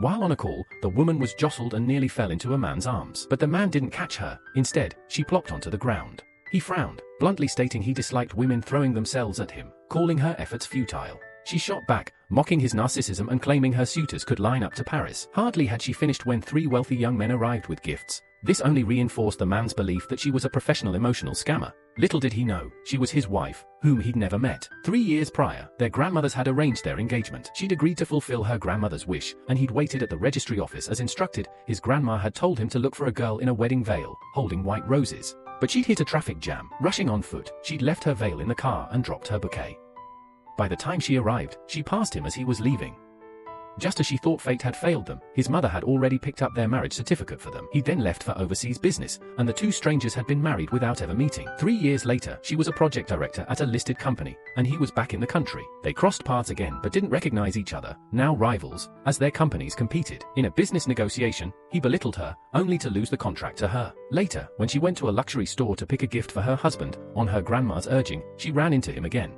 While on a call, the woman was jostled and nearly fell into a man's arms. But the man didn't catch her. Instead, she plopped onto the ground. He frowned, bluntly stating he disliked women throwing themselves at him, calling her efforts futile. She shot back, mocking his narcissism and claiming her suitors could line up to Paris. Hardly had she finished when 3 wealthy young men arrived with gifts. This only reinforced the man's belief that she was a professional emotional scammer. Little did he know, she was his wife, whom he'd never met. 3 years prior, their grandmothers had arranged their engagement. She'd agreed to fulfill her grandmother's wish, and he'd waited at the registry office as instructed. His grandma had told him to look for a girl in a wedding veil, holding white roses. But she'd hit a traffic jam. Rushing on foot, she'd left her veil in the car and dropped her bouquet. By the time she arrived, she passed him as he was leaving. Just as she thought fate had failed them, his mother had already picked up their marriage certificate for them. He then left for overseas business, and the 2 strangers had been married without ever meeting. 3 years later, she was a project director at a listed company, and he was back in the country. They crossed paths again but didn't recognize each other, now rivals, as their companies competed. In a business negotiation, he belittled her, only to lose the contract to her. Later, when she went to a luxury store to pick a gift for her husband, on her grandma's urging, she ran into him again.